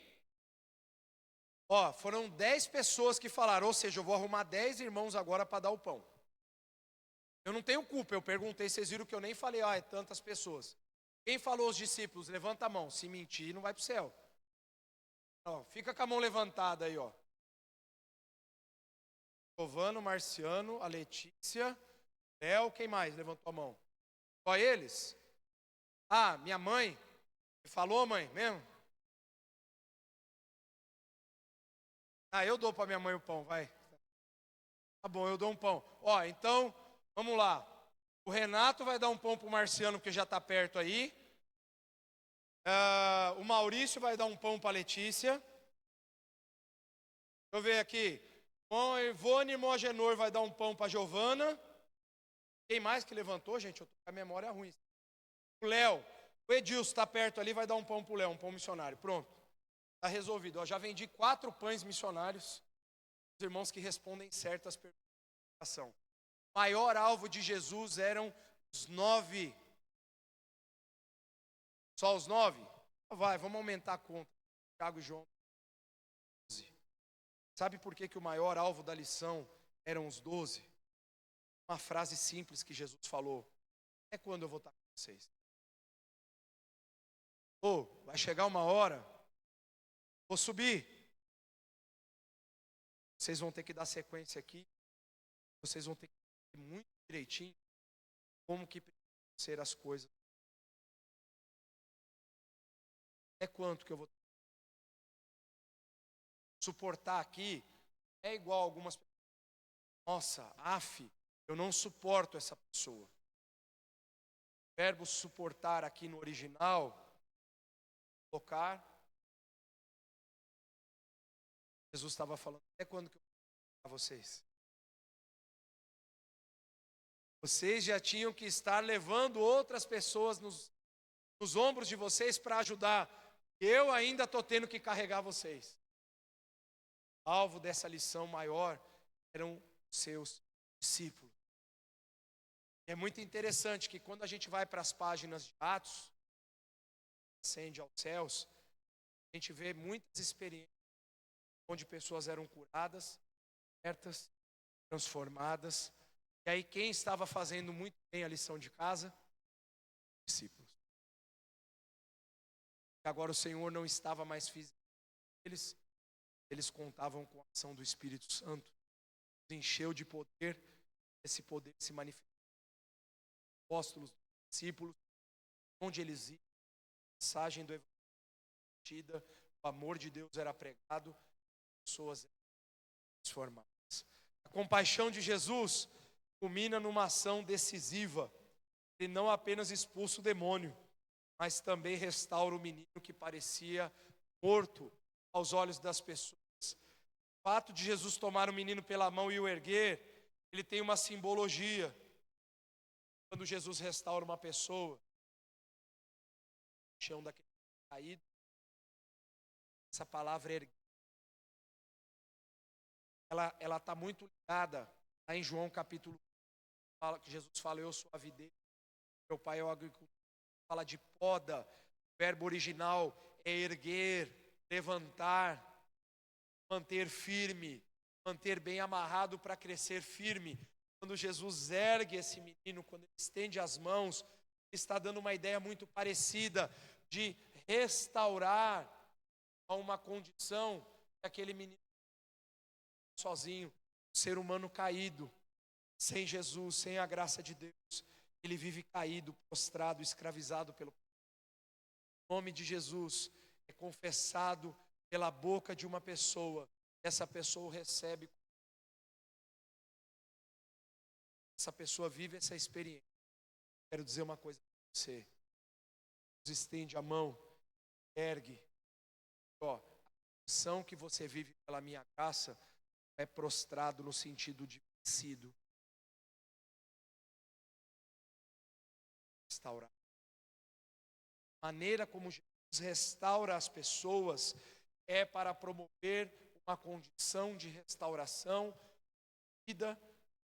Ó, foram 10 pessoas que falaram, ou seja, eu vou arrumar 10 irmãos agora para dar o pão. Eu não tenho culpa, eu perguntei, vocês viram que eu nem falei, é tantas pessoas. Quem falou os discípulos? Levanta a mão, se mentir não vai para o céu. Ó, fica com a mão levantada aí, ó. Giovano, Marciano, a Letícia, Léo, quem mais levantou a mão? Só eles? Ah, minha mãe. Falou, mãe, mesmo? Ah, eu dou para minha mãe o pão, vai. Tá bom, eu dou um pão. Ó, então, vamos lá. O Renato vai dar um pão para o Marciano, porque já está perto aí. O Maurício vai dar um pão para a Letícia. Deixa eu ver aqui. O Ivone Mogenor vai dar um pão para a Giovana. Quem mais que levantou, gente? Eu tô com a memória ruim. O Léo. O Edilson está perto ali, vai dar um pão para o Léo, um pão missionário. Pronto. Está resolvido. Eu já vendi 4 pães missionários. Os irmãos que respondem certas perguntas. O maior alvo de Jesus eram os 9. Só os 9? Vai, vamos aumentar a conta. Tiago e João. 12. Sabe por que o maior alvo da lição eram os 12? Uma frase simples que Jesus falou. É quando eu vou estar com vocês. Vai chegar uma hora, vou subir. Vocês vão ter que dar sequência aqui. Vocês vão ter que ver muito direitinho como que precisam ser as coisas. É quanto que eu vou suportar aqui? É igual algumas pessoas. Nossa, eu não suporto essa pessoa. O verbo suportar aqui no original, colocar. Jesus estava falando, até quando que eu vou suportar vocês? Vocês já tinham que estar levando outras pessoas nos ombros de vocês para ajudar. Eu ainda estou tendo que carregar vocês. O alvo dessa lição maior eram seus discípulos. É muito interessante que quando a gente vai para as páginas de Atos, ascende aos céus, a gente vê muitas experiências onde pessoas eram curadas, certas, transformadas. E aí quem estava fazendo muito bem a lição de casa? Discípulos. E agora o Senhor não estava mais fisicamente eles contavam com a ação do Espírito Santo. Os encheu de poder, esse poder se manifestou. Apóstolos, discípulos, onde eles iam, a mensagem do Evangelho, o amor de Deus era pregado, pessoas eram transformadas. A compaixão de Jesus culmina numa ação decisiva. Ele não apenas expulsa o demônio, mas também restaura o menino que parecia morto aos olhos das pessoas. O fato de Jesus tomar o menino pela mão e o erguer, ele tem uma simbologia. Quando Jesus restaura uma pessoa, o chão daquele caído, essa palavra erguer, ela está muito ligada lá em João capítulo 1, que Jesus fala, eu sou a videira, meu pai é o agricultor. Fala de poda, o verbo original é erguer, levantar, manter firme, manter bem amarrado para crescer firme. Quando Jesus ergue esse menino, quando ele estende as mãos, ele está dando uma ideia muito parecida de restaurar a uma condição que aquele menino sozinho, um ser humano caído, sem Jesus, sem a graça de Deus, ele vive caído, prostrado, escravizado pelo O nome de Jesus é confessado pela boca de uma pessoa, essa pessoa recebe, essa pessoa vive essa experiência. Quero dizer uma coisa para você. Deus estende a mão, ergue. Ó, a condição que você vive pela minha graça é prostrado no sentido de vencido. Restaurar. A maneira como Jesus restaura as pessoas é para promover uma condição de restauração, vida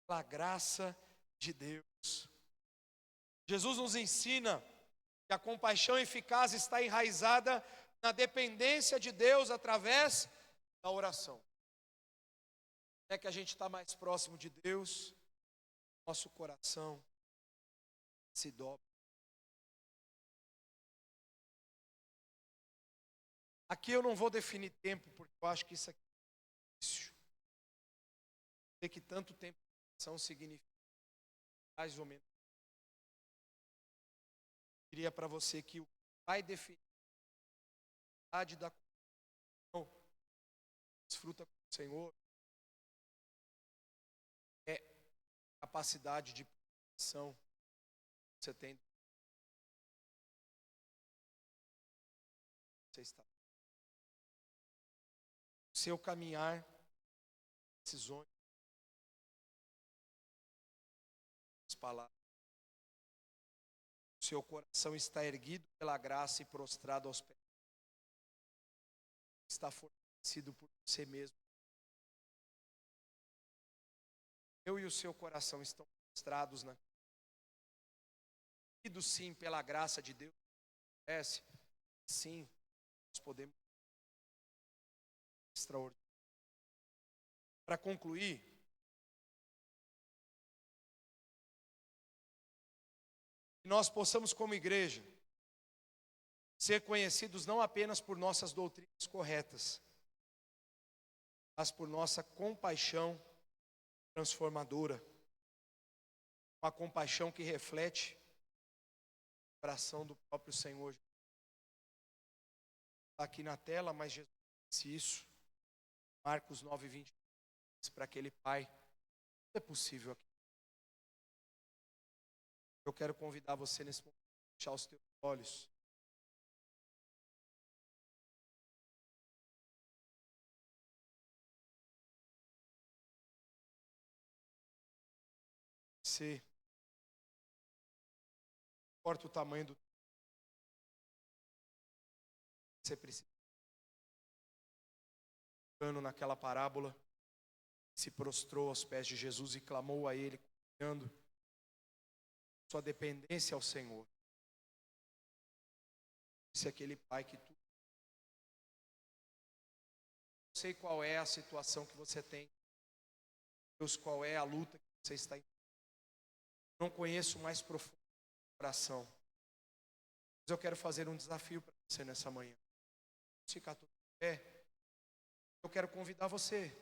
pela graça de Deus. Jesus nos ensina que a compaixão eficaz está enraizada na dependência de Deus através da oração. É que a gente está mais próximo de Deus, nosso coração se dobra. Aqui eu não vou definir tempo, porque eu acho que isso aqui é difícil. Sei que tanto tempo de oração significa mais ou menos. Eu diria para você que o que vai definir a qualidade da comunhão, desfruta com o Senhor, é a capacidade de ação que você tem. Você está. Seu caminhar, decisões, as palavras. O seu coração está erguido pela graça e prostrado aos pés. Está fortalecido por você mesmo. Eu e o seu coração estão prostrados na erguidos sim pela graça de Deus. Sim, nós podemos. Extraordinário. Para concluir, que nós possamos como igreja ser conhecidos não apenas por nossas doutrinas corretas, mas por nossa compaixão transformadora, uma compaixão que reflete o coração do próprio Senhor. Está aqui na tela, mas Jesus disse isso. Marcos 9:20, para aquele pai, tudo é possível aqui. Eu quero convidar você nesse momento a fechar os teus olhos. Você importa o tamanho do você precisa. Naquela parábola, se prostrou aos pés de Jesus e clamou a Ele, confiando sua dependência ao Senhor. Esse é aquele pai que tu. Não sei qual é a situação que você tem. Deus, qual é a luta que você está em. Não conheço mais profundo o coração. Mas eu quero fazer um desafio para você nessa manhã. Ficar tudo em pé. Eu quero convidar você.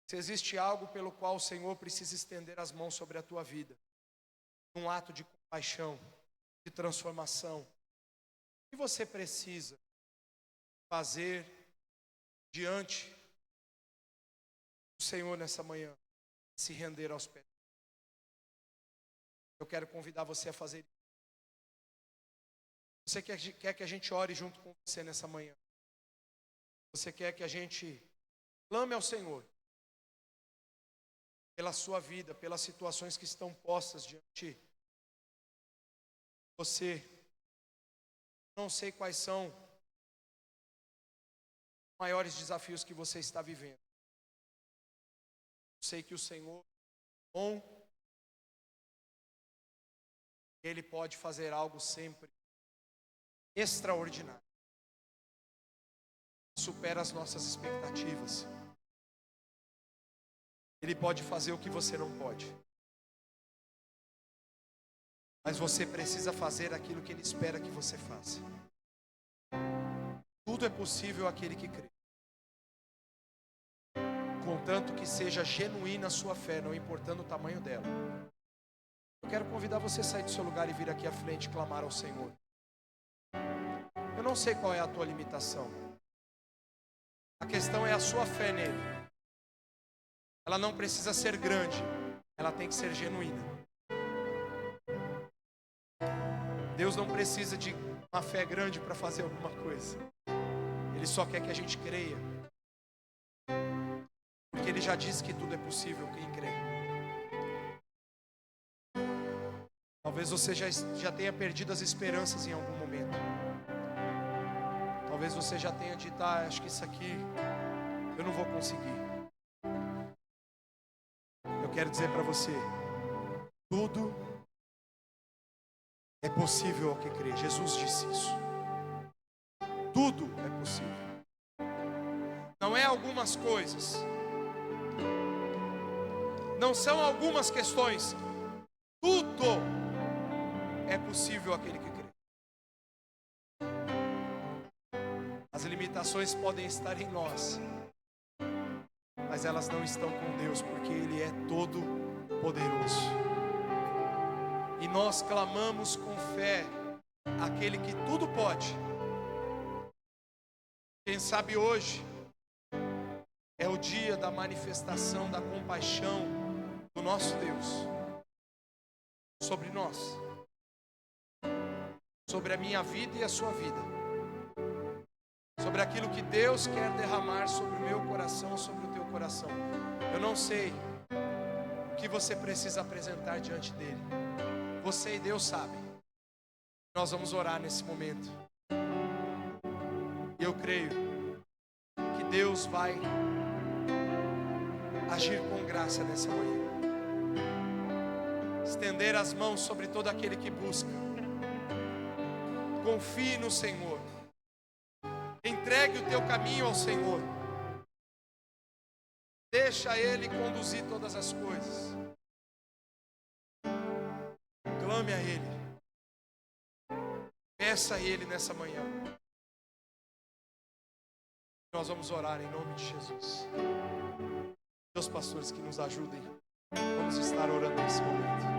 Se existe algo pelo qual o Senhor precisa estender as mãos sobre a tua vida, um ato de compaixão, de transformação, o que você precisa fazer diante do Senhor nessa manhã? Se render aos pés. Eu quero convidar você a fazer isso. Você quer que a gente ore junto com você nessa manhã? Você quer que a gente clame ao Senhor pela sua vida, pelas situações que estão postas diante de você? Não sei quais são os maiores desafios que você está vivendo. Sei que o Senhor é bom, Ele pode fazer algo sempre extraordinário. Supera as nossas expectativas. Ele pode fazer o que você não pode. Mas você precisa fazer aquilo que Ele espera que você faça. Tudo é possível àquele que crê. Contanto que seja genuína a sua fé, não importando o tamanho dela. Eu quero convidar você a sair do seu lugar e vir aqui à frente e clamar ao Senhor. não sei qual é a tua limitação. A questão é a sua fé nele. Ela não precisa ser grande, ela tem que ser genuína. Deus não precisa de uma fé grande para fazer alguma coisa. Ele só quer que a gente creia. Porque Ele já disse que tudo é possível quem crê. Talvez você já tenha perdido as esperanças em algum momento. Talvez você já tenha dito, acho que isso aqui eu não vou conseguir. Eu quero dizer para você, tudo é possível ao que crê. Jesus disse isso. Tudo é possível. Não é algumas coisas. Não são algumas questões. Tudo é possível àquele que crê. As limitações podem estar em nós, mas elas não estão com Deus, porque Ele é todo poderoso. E nós clamamos com fé aquele que tudo pode. Quem sabe hoje é o dia da manifestação da compaixão do nosso Deus sobre nós, sobre a minha vida e a sua vida, sobre aquilo que Deus quer derramar sobre o meu coração, sobre o teu coração. Eu não sei o que você precisa apresentar diante dele. Você e Deus sabem. Nós vamos orar nesse momento. E eu creio que Deus vai agir com graça nessa manhã. Estender as mãos sobre todo aquele que busca. Confie no Senhor. Entregue o teu caminho ao Senhor. Deixa Ele conduzir todas as coisas. Clame a Ele. Peça a Ele nessa manhã. Nós vamos orar em nome de Jesus. Meus pastores que nos ajudem. Vamos estar orando nesse momento.